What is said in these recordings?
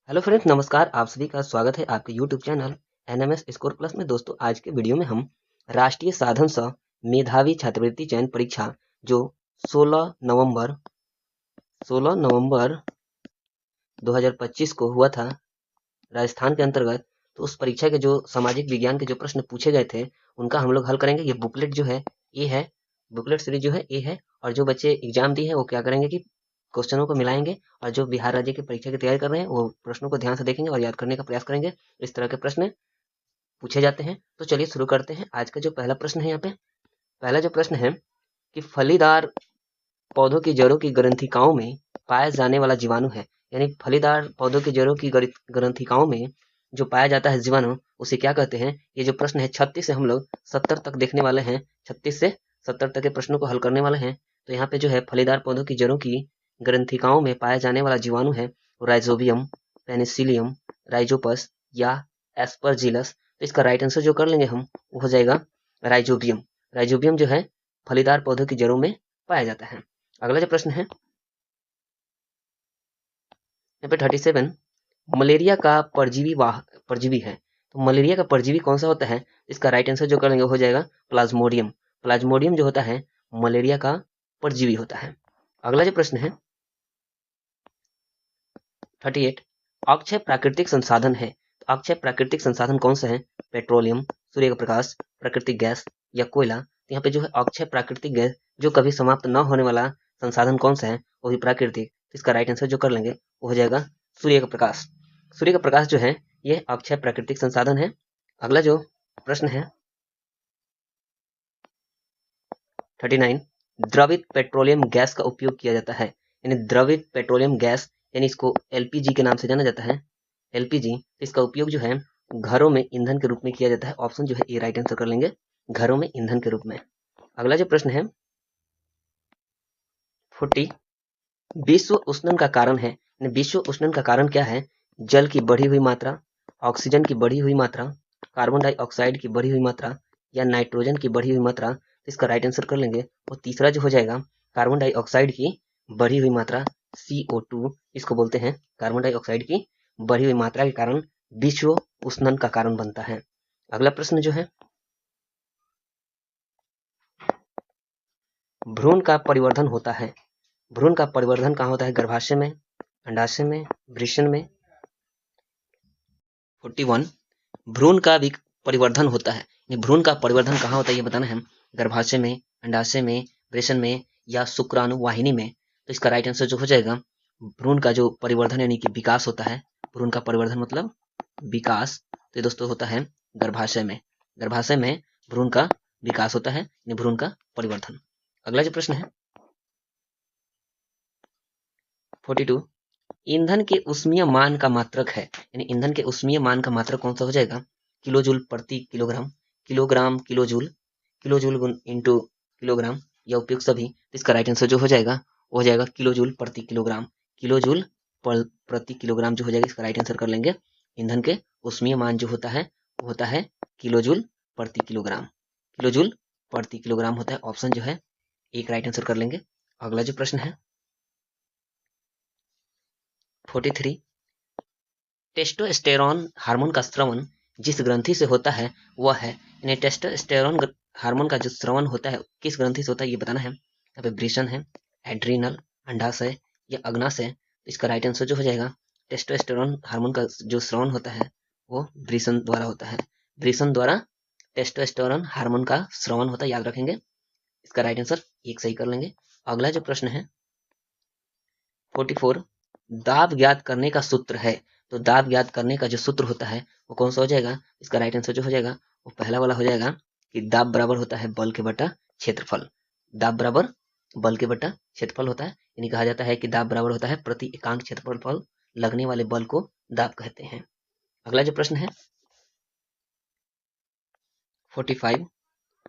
Hello friends, नमस्कार। आप सभी का स्वागत है आपके YouTube channel NMS score plus में। दोस्तों, आज के वीडियो में हम राष्ट्रीय साधन सह मेधावी छात्रवृत्ति चयन परीक्षा जो 16 नवंबर 2025 को हुआ था राजस्थान के अंतर्गत, तो उस परीक्षा के जो सामाजिक विज्ञान के जो प्रश्न पूछे गए थे उनका हम लोग हल करेंगे। ये बुकलेट जो है ए है, बुकलेट सीरीज जो है ए है। और जो बच्चे एग्जाम दिए हैं वो क्या करेंगे कि क्वेश्चनों को मिलाएंगे, और जो बिहार राज्य की परीक्षा की तैयारी कर रहे हैं वो प्रश्नों को ध्यान से देखेंगे और याद करने का प्रयास करेंगे। इस तरह के प्रश्न पूछे जाते हैं। तो चलिए शुरू करते हैं। आज का जो पहला प्रश्न है, यहाँ पे पहला जो प्रश्न है कि फलीदार पौधों की जड़ों की ग्रंथिकाओं में पाया जाने वाला जीवाणु है। यानी फलीदार पौधों की जड़ों की ग्रंथिकाओं में जो पाया जाता है जीवाणु, उसे क्या कहते हैं। ये जो प्रश्न है 36 से हम लोग 70 तक देखने वाले हैं। 36 से 70 तक के प्रश्नों को हल करने वाले हैं। तो यहाँ पे जो है फलीदार पौधों की जड़ों की ग्रंथिकाओं में पाया जाने वाला जीवाणु है राइजोबियम, पेनिसिलियम, राइजोपस या एस्परजिलस। तो इसका राइट आंसर जो कर लेंगे हम, वो हो जाएगा राइजोबियम। राइजोबियम जो है फलीदार पौधों की जड़ों में पाया जाता है। अगला जो प्रश्न है यहाँ पे 37, मलेरिया का परजीवी है। तो मलेरिया का परजीवी कौन सा होता है। इसका राइट आंसर जो करेंगे हो जाएगा प्लाज्मोडियम। प्लाज्मोडियम जो होता है मलेरिया का परजीवी होता है। अगला जो प्रश्न है 38, अक्षय प्राकृतिक संसाधन है। तो अक्षय प्राकृतिक संसाधन कौन सा है। पेट्रोलियम, सूर्य का प्रकाश, प्राकृतिक गैस या कोयला। तो यहाँ पे जो है अक्षय प्राकृतिक गैस, जो कभी समाप्त न होने वाला संसाधन कौन सा है, वो भी प्राकृतिक। तो इसका राइट आंसर जो कर लेंगे वो हो जाएगा सूर्य का प्रकाश। सूर्य का प्रकाश जो है ये अक्षय प्राकृतिक संसाधन है। अगला जो प्रश्न है 39, द्रवित पेट्रोलियम गैस का उपयोग किया जाता है। यानी द्रवित पेट्रोलियम गैस, यानी इसको एलपीजी के नाम से जाना जाता है। एलपीजी, इसका उपयोग जो है घरों में ईंधन के रूप में किया जाता है। ऑप्शन जो है ये राइट आंसर कर लेंगे, घरों में ईंधन के रूप में। अगला जो प्रश्न है 40, विश्व उष्णन का कारण है। यानी विश्व उष्णन का कारण क्या है। जल की बढ़ी हुई मात्रा, ऑक्सीजन की बढ़ी हुई मात्रा, कार्बन डाइऑक्साइड की बढ़ी हुई मात्रा या नाइट्रोजन की बढ़ी हुई मात्रा। तो इसका राइट आंसर कर लेंगे और तीसरा जो हो जाएगा कार्बन डाइऑक्साइड की बढ़ी हुई मात्रा, CO2 इसको बोलते हैं। कार्बन डाइऑक्साइड की बढ़ी हुई मात्रा के कारण विश्व उष्णन का कारण बनता है। अगला प्रश्न जो है भ्रूण का परिवर्धन होता है। भ्रूण का परिवर्धन कहाँ होता है। गर्भाशय में, अंडाशय में, वृषण में। 41, भ्रूण का भी परिवर्धन होता है। भ्रूण का परिवर्धन कहाँ होता है ये बताना है। गर्भाशय में, अंडाशय में, वृषण में या शुक्राणु वाहिनी में। तो इसका राइट आंसर जो हो जाएगा भ्रूण का जो परिवर्धन यानी कि विकास होता है। भ्रूण का परिवर्धन मतलब विकास। तो ये दोस्तों होता है गर्भाशय में। गर्भाशय में भ्रूण का विकास होता है, भ्रूण का परिवर्धन। अगला जो प्रश्न है 42, ईंधन के ऊष्मीय मान का मात्रक है। यानी ईंधन के ऊष्मीय मान का मात्रक कौन सा हो जाएगा। किलोजूल प्रति kilogram, kilogram kilojoule, kilojoule into kilogram या उपयुक्त सभी। तो इसका राइट आंसर जो हो जाएगा वो हो जाएगा किलोजूल प्रति किलोग्राम। किलोजूल प्रति किलोग्राम जो हो जाएगा, इसका राइट आंसर कर लेंगे। ईंधन के ऊष्मीय मान जो होता है वो होता है किलोजूल प्रति किलोग्राम। किलोजूल प्रति किलोग्राम होता है। ऑप्शन जो है एक राइट आंसर कर लेंगे। अगला जो प्रश्न है 43, टेस्टोस्टेरोन हार्मोन का स्रवण जिस ग्रंथि से होता है वह है। यानी टेस्टोस्टेरोन हार्मोन का जो स्रवण होता है किस ग्रंथि से होता है ये बताना है। यहाँ पे वृषण है, एड्रीनल, अंडाशय या अग्नाशय। इसका राइट आंसर जो हो जाएगा टेस्टोस्टेरोन हार्मोन का जो स्रवण होता है वो वृषण द्वारा होता है। वृषण द्वारा टेस्टोस्टेरोन हार्मोन का स्रवण होता है, याद रखेंगे। इसका राइट आंसर एक सही कर लेंगे। अगला जो प्रश्न है 44, दाब ज्ञात करने का सूत्र है। तो दाब ज्ञात करने का जो सूत्र होता है वो कौन सा हो जाएगा। इसका राइट आंसर जो हो जाएगा वो पहला वाला हो जाएगा कि दाब बराबर होता है बल के बटा क्षेत्रफल। दाब बराबर बल के बटा क्षेत्रफल होता है। यानी कहा जाता है कि दाब बराबर होता है प्रति एकांक क्षेत्रफल लगने वाले बल को दाब कहते हैं। अगला जो प्रश्न है 45,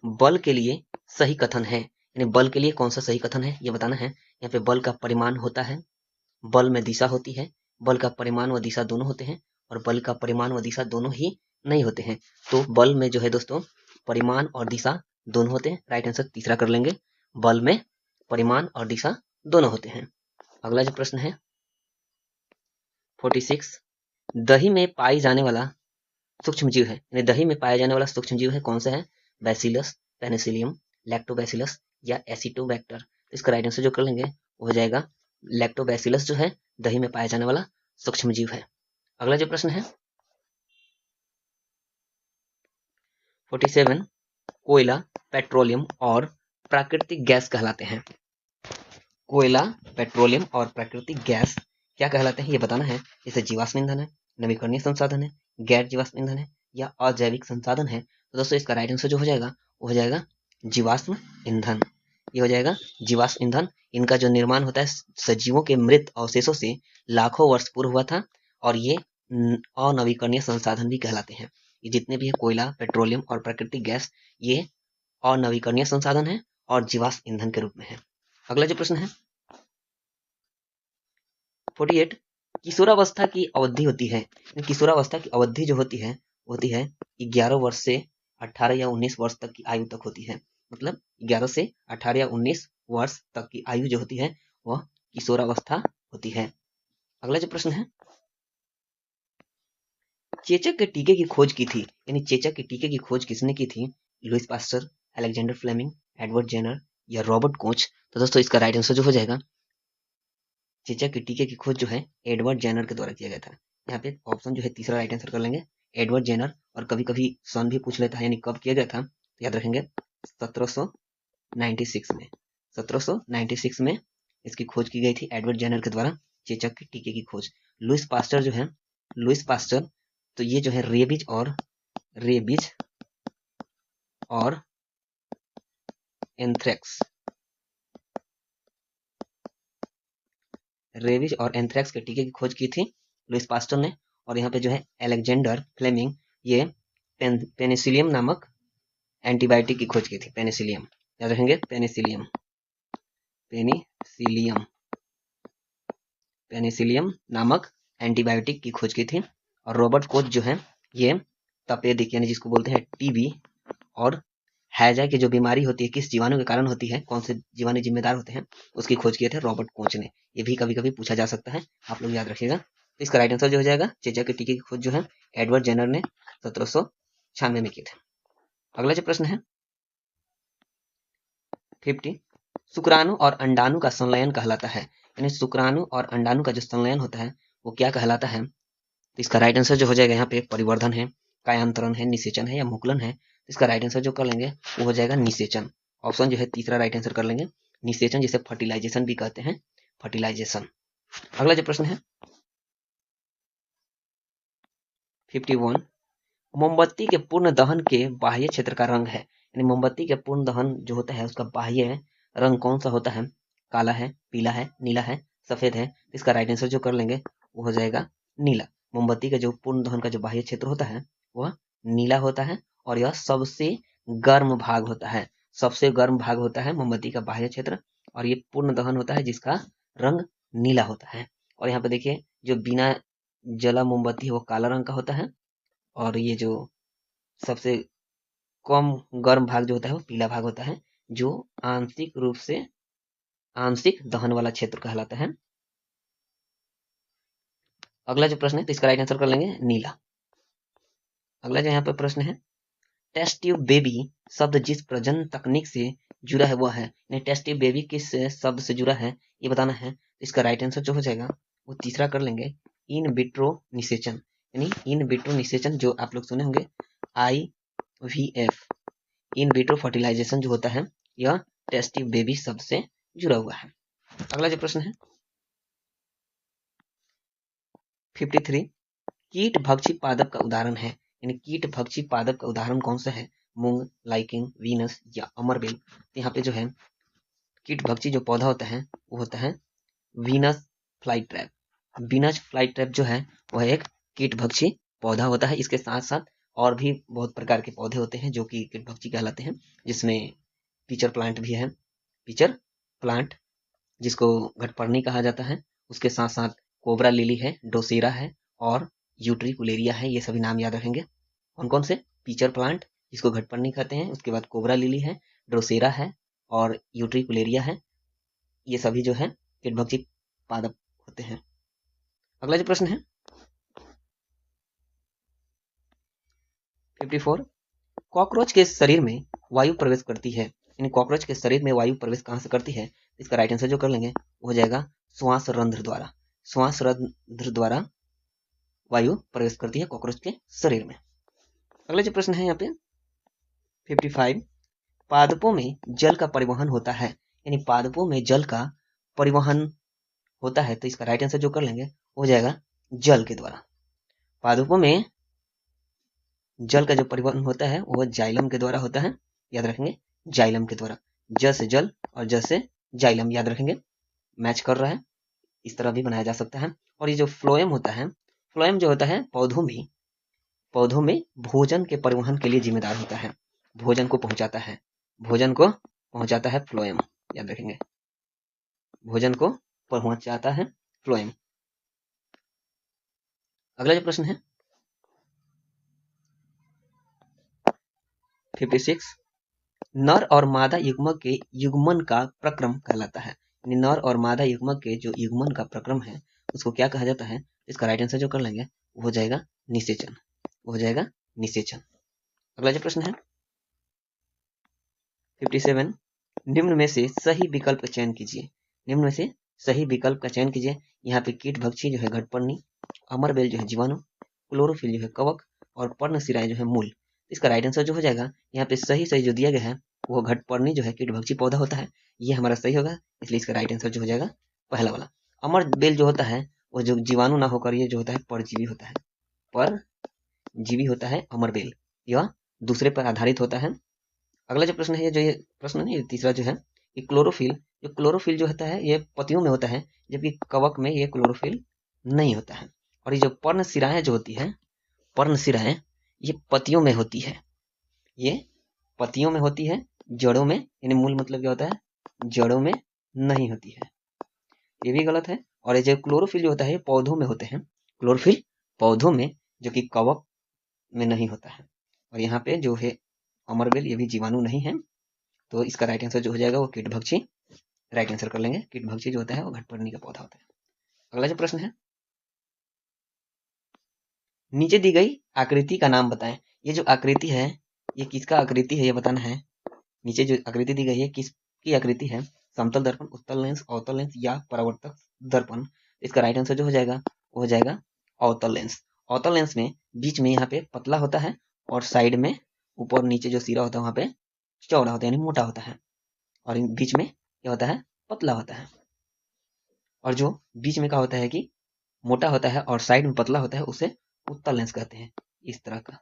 बल के लिए सही कथन है। यानी बल के लिए कौन सा सही कथन है ये बताना है। यहाँ पे बल का परिमाण होता है, बल में दिशा होती है, बल का परिमाण व दिशा दोनों होते हैं, और बल का परिमाण व दिशा दोनों ही नहीं होते हैं। तो बल में जो है दोस्तों परिमाण और दिशा दोनों होते हैं। राइट आंसर तीसरा कर लेंगे, बल में परिमाण और दिशा दोनों होते हैं। अगला जो प्रश्न है 46, दही में पाई जाने वाला सूक्ष्म जीव है, यानी दही में पाया जाने वाला सूक्ष्म जीव है, कौन सा है? बैसिलस, पेनिसिलियम, लैक्टोबैसिलस या एसिटोबैक्टर। तो इसका राइट आंसर जो कर लेंगे वो हो जाएगा लैक्टोबैसिलस, जो है दही में पाया जाने वाला सूक्ष्म जीव है। अगला जो प्रश्न है 47, कोयला, पेट्रोलियम और प्राकृतिक गैस कहलाते हैं। कोयला, पेट्रोलियम और प्राकृतिक गैस क्या कहलाते हैं, ये बताना है। जैसे जीवाश्म ईंधन है, नवीकरणीय संसाधन है, गैर जीवाश्म ईंधन है या अजैविक संसाधन है। तो दोस्तों इसका राइट आंसर जो हो जाएगा वो हो जाएगा जीवाश्म ईंधन। ये हो जाएगा जीवाश्म ईंधन। इनका जो निर्माण होता है सजीवों के मृत अवशेषों से लाखों वर्ष पूर्व हुआ था, और ये अनवीकरणीय संसाधन भी कहलाते हैं। ये जितने भी है कोयला, पेट्रोलियम और प्राकृतिक गैस, ये अनवीकरणीय संसाधन है और जीवाश्म ईंधन के रूप में है। अगला जो प्रश्न है 48, किशोरावस्था की अवधि होती है। किशोरावस्था की अवधि जो होती है 11 वर्ष से 18 या 19 वर्ष तक की आयु तक होती है। मतलब 11 से 18 या 19 वर्ष तक की आयु जो होती है वह किशोरावस्था होती है। अगला जो प्रश्न है, चेचक के टीके की खोज की थी, यानी चेचक के टीके की खोज किसने की थी? Louis Pasteur, Alexander Fleming, Edward Jenner या रॉबर्ट कोच। तो दोस्तों इसका राइट आंसर जो हो जाएगा चेचक के टीके की खोज जो है एडवर्ड जेनर के द्वारा किया गया था। यहाँ पे ऑप्शन जो है तीसरा राइट आंसर कर लेंगे एडवर्ड जेनर। और कभी कभी सन भी पूछ लेता है, यानी कब किया गया था, तो याद रखेंगे 1796 में। 1796 में इसकी खोज की गई थी एडवर्ड जेनर के द्वारा, चेचक के टीके की खोज। लुइस पास्टर जो है, लुइस पास्टर, तो ये जो है रेबीज और एंथ्रेक्स, रेबीज और एंथ्रेक्स के टीके की खोज की थी लुइस पास्टर ने। और यहाँ पे जो है अलेक्जेंडर फ्लेमिंग, ये पेनिसिलियम नामक एंटीबायोटिक की खोज की थी। पेनिसिलियम याद रखेंगे, पेनिसिलियम, पेनिसिलियम, पेनिसिलियम नामक एंटीबायोटिक की खोज की थी। और रॉबर्ट कोच जो है ये तपेदिक, यानी जिसको बोलते हैं टीबी और हैजा की जो बीमारी होती है किस जीवाणु के कारण होती है, कौन से जीवाणु जिम्मेदार होते हैं, उसकी खोज किए थे रॉबर्ट कोच ने। ये भी कभी कभी पूछा जा सकता है, आप लोग याद रखिएगा। तो इसका राइट आंसर जो हो जाएगा चेचक के टीके की खोज जो है एडवर्ड जेनर ने 1796 में की थी। अगला जो प्रश्न है 50, शुक्राणु और अंडाणु का संलयन कहलाता है, यानी शुक्राणु और अंडाणु का जो संलयन होता है वो क्या कहलाता है? तो इसका राइट आंसर जो हो जाएगा यहाँ पे परिवर्धन है, कायांतरण है, निषेचन है या मुकुलन है। तो इसका राइट आंसर जो कर लेंगे वो हो जाएगा निषेचन। ऑप्शन जो है तीसरा राइट आंसर कर लेंगे निषेचन, जिसे फर्टिलाइजेशन भी कहते हैं, फर्टिलाइजेशन। अगला जो प्रश्न है 51, मोमबत्ती के पूर्ण दहन के बाह्य क्षेत्र का रंग है, यानी मोमबत्ती के पूर्ण दहन जो होता है उसका बाह्य रंग कौन सा होता है? काला है, पीला है, नीला है, सफेद है। इसका राइट आंसर जो कर लेंगे वो हो जाएगा नीला। मोमबत्ती का जो पूर्ण दहन का जो बाह्य क्षेत्र होता है वह नीला होता है, और यह सबसे गर्म भाग होता है। सबसे गर्म भाग होता है मोमबत्ती का बाह्य क्षेत्र, और ये पूर्ण दहन होता है जिसका रंग नीला होता है। और यहाँ पे देखिए जो बिना जला मोमबत्ती है वो काला रंग का होता है, और ये जो सबसे कम गर्म भाग जो होता है वो पीला भाग होता है, जो आंशिक रूप से आंशिक दहन वाला क्षेत्र कहलाता है। अगला जो प्रश्न है तो इसका राइट आंसर कर लेंगे नीला। अगला जो यहाँ पर प्रश्न है टेस्ट ट्यूब बेबी शब्द जिस प्रजनन तकनीक से जुड़ा है वह है, नहीं टेस्ट ट्यूब बेबी किस शब्द से जुड़ा है ये बताना है। तो इसका राइट आंसर जो हो जाएगा वो तीसरा कर लेंगे इन विट्रो निषेचन, यानी इन विट्रो निषेचन जो आप लोग सुने होंगे IVF, इन विट्रो फर्टिलाइजेशन जो होता है यह टेस्ट ट्यूब बेबी शब्द से जुड़ा हुआ है। अगला जो प्रश्न है 53, कीट भक्षी पादप का उदाहरण है, यानी कीट भक्षी पादप का उदाहरण कौन सा है? मूंग, लाइकिंग, वीनस या अमरबेल। तो यहाँ पे जो है कीट भक्षी जो पौधा होता है वो होता है Venus fly trap. Venus fly trap जो है वह एक कीट भक्षी पौधा होता है। इसके साथ साथ और भी बहुत प्रकार के पौधे होते हैं जो कि कीट भक्षी कहलाते हैं, जिसमें पीचर प्लांट भी है, पीचर प्लांट जिसको घटपर्णी कहा जाता है। उसके साथ साथ कोबरा लिली है, डोसेरा है और यूट्रिकुलेरिया है। ये सभी नाम याद रखेंगे। कौन कौन से? पीचर प्लांट जिसको घटपर्णी कहते हैं, उसके बाद कोबरा लिली है, ड्रोसेरा है और यूट्रिकुलेरिया है। ये सभी जो है कीटभक्षी पादप होते हैं। अगला जो प्रश्न है 54 कॉकरोच के शरीर में वायु प्रवेश करती है, यानी कॉकरोच के शरीर में वायु प्रवेश कहाँ से करती है? इसका राइट आंसर जो कर लेंगे वो हो जाएगा श्वास रंध्र द्वारा। श्वास रंध्र द्वारा वायु प्रवेश करती है कॉकरोच के शरीर में। अगला जो प्रश्न है यहाँ पे 55 पादपों में जल का परिवहन होता है, यानी पादपों में जल का परिवहन होता है, तो इसका राइट आंसर जो कर लेंगे हो जाएगा जल के द्वारा। पादपों में जल का जो परिवहन होता है वो जाइलम के द्वारा होता है, याद रखेंगे जाइलम के द्वारा। ज से जल और ज से जाइलम, याद रखेंगे मैच कर रहा है, इस तरह भी बनाया जा सकता है। और ये जो फ्लोएम होता है, फ्लोएम जो होता है पौधों में भोजन के परिवहन के लिए जिम्मेदार होता है, भोजन को पहुंचाता है फ्लोएम, याद रखेंगे भोजन को पहुंचाता है फ्लोएम। अगला जो प्रश्न है 56 नर और मादा युग्मक के युग्मन का प्रक्रम कहलाता है, यानी नर और मादा युग्मक के जो युग्मन का प्रक्रम है उसको क्या कहा जाता है? इसका राइट आंसर जो कर लेंगे वो हो जाएगा निषेचन, वो हो जाएगा निषेचन। अगला जो प्रश्न है 57 निम्न में से सही विकल्प का चयन कीजिए, निम्न में से सही विकल्प का चयन कीजिए। यहाँ पे कीट भक्षी जो है घटपर्णी, अमरबेल जो है जीवाणु, क्लोरोफिल जो है कवक और पर्णशिराएं जो है मूल। इसका राइट आंसर जो हो जाएगा यहाँ पे सही जो दिया गया है वो घटपर्णी जो है कीटभक्षी पौधा होता है, ये हमारा सही होगा, इसलिए इसका राइट आंसर जो हो जाएगा पहला वाला। अमरबेल जो होता है वो जो जीवाणु ना होकर ये जो होता है परजीवी होता है, परजीवी होता है अमरबेल, यह दूसरे पर आधारित होता है। अगला जो प्रश्न है ये प्रश्न नहीं, तीसरा जो है कि क्लोरोफिल जो होता है ये पत्तियों में होता है, जबकि कवक में ये क्लोरोफिल नहीं होता है। और ये जो पर्णशिराएं जो होती है, पर्णशिराएं ये पत्तियों में होती है, ये पत्तियों में होती है, जड़ों में, यानी मूल मतलब क्या होता है जड़ों में नहीं होती है, ये भी गलत है। और ये जो क्लोरोफिल जो होता है पौधों में होते हैं, क्लोरोफिल पौधों में, जो कि कवक में नहीं होता है। और यहाँ पे जो है अमरबेल ये भी जीवाणु नहीं है, तो इसका राइट आंसर जो हो जाएगा वो कीटभक्षी, राइट आंसर कर लेंगे। कीटभक्षी जो होता है वो घटपर्णी का पौधा होता है। अगला जो प्रश्न है नीचे दी गई आकृति का नाम बताएं। ये जो आकृति है ये किसका आकृति है ये बताना है। नीचे जो आकृति दी गई है किसकी आकृति है? समतल दर्पण, उत्तल लेंस, अवतल लेंस या परावर्तक दर्पण। इसका राइट आंसर जो हो जाएगा वो हो जाएगा अवतल लेंस। अवतल लेंस में बीच में यहाँ पे पतला होता है और साइड में ऊपर नीचे जो सिरा होता है वहां पे चौड़ा होता है, यानी मोटा होता है, और बीच में क्या होता है पतला होता है। और जो बीच में क्या होता है कि मोटा होता है और साइड में पतला होता है उसे उत्तल लेंस कहते हैं, इस तरह का।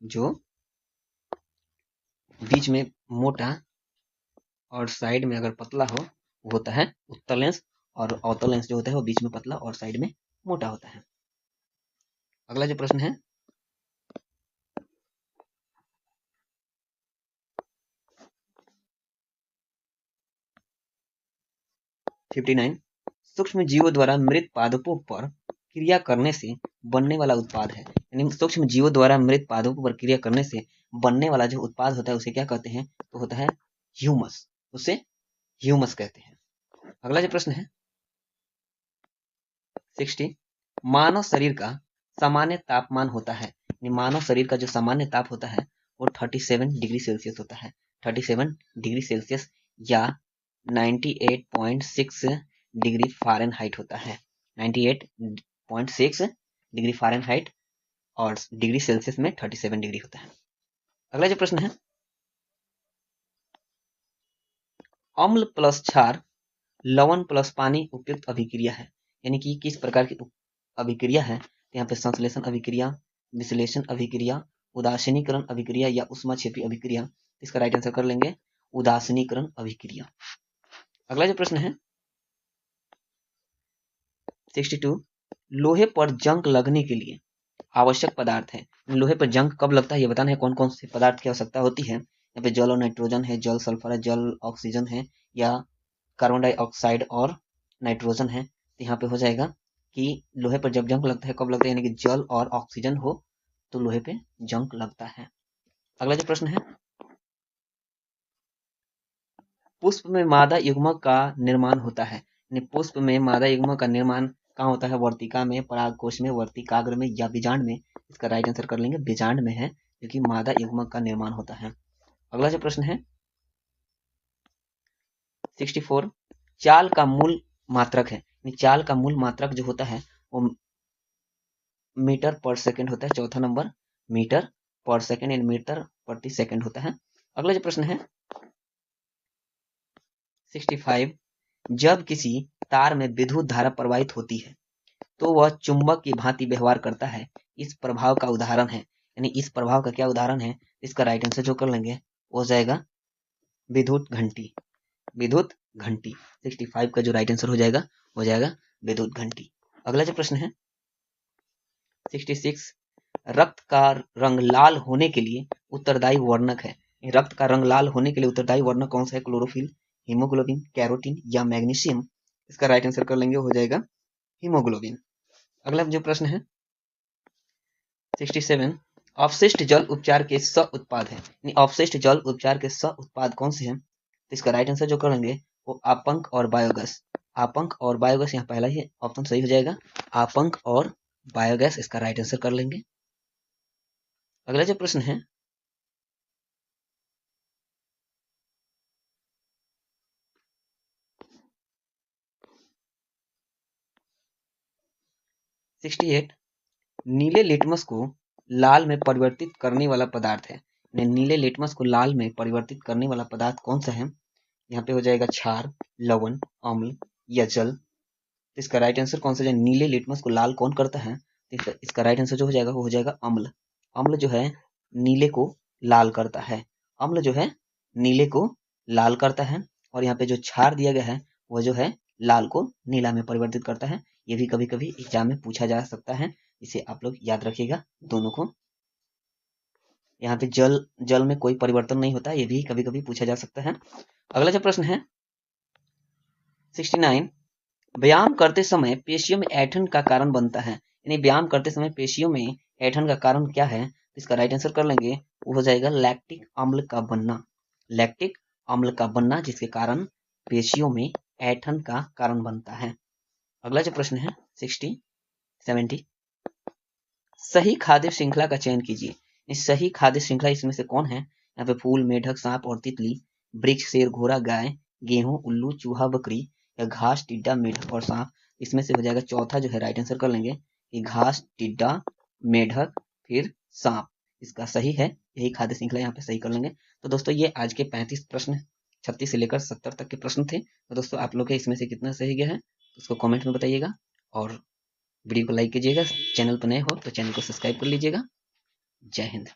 जो बीच में मोटा और साइड में अगर पतला हो वो होता है उत्तल लेंस, और अवतल लेंस जो होता है वो बीच में पतला और साइड में मोटा होता है। अगला जो प्रश्न है 59 सूक्ष्म जीवों द्वारा मृत पादपों पर क्रिया करने से बनने वाला उत्पाद है, यानी सूक्ष्म जीवों द्वारा मृत पादपों पर क्रिया करने से बनने वाला जो उत्पाद होता है उसे क्या कहते हैं? तो होता है ह्यूमस, उसे ह्यूमस कहते हैं। अगला जो प्रश्न है 60 मानव शरीर का सामान्य तापमान होता है, मानव शरीर का जो सामान्य ताप होता है वो 37 डिग्री सेल्सियस होता है, 37 डिग्री सेल्सियस या 98.6 डिग्री फ़ारेनहाइट होता है, 98.6 डिग्री फ़ारेनहाइट, और डिग्री सेल्सियस में 37 डिग्री होता है। अगला जो प्रश्न है अम्ल प्लस क्षार, लवण प्लस पानी उपयुक्त अभिक्रिया है, यानी कि किस प्रकार की अभिक्रिया है? यहाँ पे संश्लेषण अभिक्रिया, विश्लेषण अभिक्रिया, उदासीनीकरण अभिक्रिया या ऊष्माक्षेपी अभिक्रिया। इसका राइट आंसर कर लेंगे उदासीनीकरण अभिक्रिया। अगला जो प्रश्न है 62 लोहे पर जंग लगने के लिए आवश्यक पदार्थ है, लोहे पर जंग कब लगता है ये बताना है, कौन कौन से पदार्थ की आवश्यकता होती है। यहाँ पे जल और नाइट्रोजन है, जल सल्फर है, जल ऑक्सीजन है, या कार्बन डाइऑक्साइड और नाइट्रोजन है। तो यहाँ पे हो जाएगा कि लोहे पर जब जंग लगता है कब लगता है, यानी कि जल और ऑक्सीजन हो तो लोहे पे जंग लगता है। अगला जो प्रश्न है पुष्प में मादा युग्मक का निर्माण होता है, यानी पुष्प में मादा युग्मक का निर्माण कहाँ होता है? वर्तिका में, परागकोश में, वर्तिकाग्र में या बीजांड में? इसका राइट आंसर कर लेंगे बीजांड में है, क्योंकि मादा युग्मक का निर्माण होता है। अगला जो प्रश्न है 64, चाल का मूल मात्रक है। चाल का मूल मात्रक जो होता है वो मीटर पर सेकंड होता है। चौथा नंबर मीटर पर सेकंड यानी मीटर प्रति सेकंड होता है। अगला जो प्रश्न है 65, जब किसी तार में विद्युत धारा प्रवाहित होती है तो वह चुंबक की भांति व्यवहार करता है। इस प्रभाव का उदाहरण है, यानी इस प्रभाव का क्या उदाहरण है? इसका राइट आंसर जो कर लेंगे वो हो जाएगा विद्युत घंटी। विद्युत घंटी 65 का जो राइट आंसर हो जाएगा विद्युत घंटी। अगला जो प्रश्न है 66, रक्त का रंग लाल होने के लिए उत्तरदायी वर्णक है। रक्त का रंग लाल होने के लिए उत्तरदायी वर्णक कौन सा है? क्लोरोफिल, हीमोग्लोबिन, कैरोटीन या मैग्नीशियम? इसका राइट आंसर कर लेंगे, हो जाएगा हीमोग्लोबिन। अगला जो प्रश्न है 67, अवशिष्ट जल उपचार के स उत्पाद है। अवशिष्ट जल उपचार के स उत्पाद कौन से हैं? तो इसका राइट आंसर जो करेंगे वो आपंक और बायोगैस। आपंक और बायोगैस, यहाँ पहला ही ऑप्शन सही हो जाएगा, आपंक और बायोगैस इसका राइट आंसर कर लेंगे। अगला जो प्रश्न है 68, नीले लिटमस को लाल में परिवर्तित करने वाला पदार्थ है। नीले लिटमस को लाल में परिवर्तित करने वाला पदार्थ कौन सा है? यहाँ पे हो जाएगा क्षार, लवण, अम्ल या जल। इसका राइट आंसर कौन सा? नीले लिटमस को लाल कौन करता है? इसका राइट आंसर जो हो जाएगा वो हो जाएगा अम्ल। अम्ल जो है नीले को लाल करता है। अम्ल जो है नीले को लाल करता है। और यहाँ पे जो क्षार दिया गया है वो जो है लाल को नीला में परिवर्तित करता है। ये भी कभी कभी एग्जाम में पूछा जा सकता है, इसे आप लोग याद रखिएगा दोनों को। यहाँ पे जल में कोई परिवर्तन नहीं होता, ये भी कभी कभी पूछा जा सकता है। अगला जो प्रश्न है 69, व्यायाम करते समय पेशियों में ऐंठन का कारण बनता है। यानी व्यायाम करते समय पेशियों में ऐंठन का कारण क्या है? इसका राइट आंसर कर लेंगे, वो हो जाएगा लैक्टिक अम्ल का बनना। लैक्टिक अम्ल का बनना, जिसके कारण पेशियों में ऐंठन का कारण बनता है। अगला जो प्रश्न है 70, सही खाद्य श्रृंखला का चयन कीजिए। इस सही खाद्य श्रृंखला इसमें से कौन है? यहाँ पे फूल, मेढक, सांप और तितली, वृक्ष, शेर, घोड़ा, गाय, गेहूं, उल्लू, चूहा, बकरी या घास, टिड्डा, मेढक और सांप? इसमें से हो जाएगा चौथा जो है राइट आंसर कर लेंगे कि घास, टिड्डा, मेढक फिर सांप। इसका सही है, यही खाद्य श्रृंखला यहाँ पे सही कर लेंगे। तो दोस्तों ये आज के 35 प्रश्न 36 से लेकर 70 तक के प्रश्न थे। तो दोस्तों आप लोग के इसमें से कितना सही गया है उसको कमेंट में बताइएगा, और वीडियो को लाइक कीजिएगा। चैनल पर नए हो तो चैनल को सब्सक्राइब कर लीजिएगा। जय हिंद।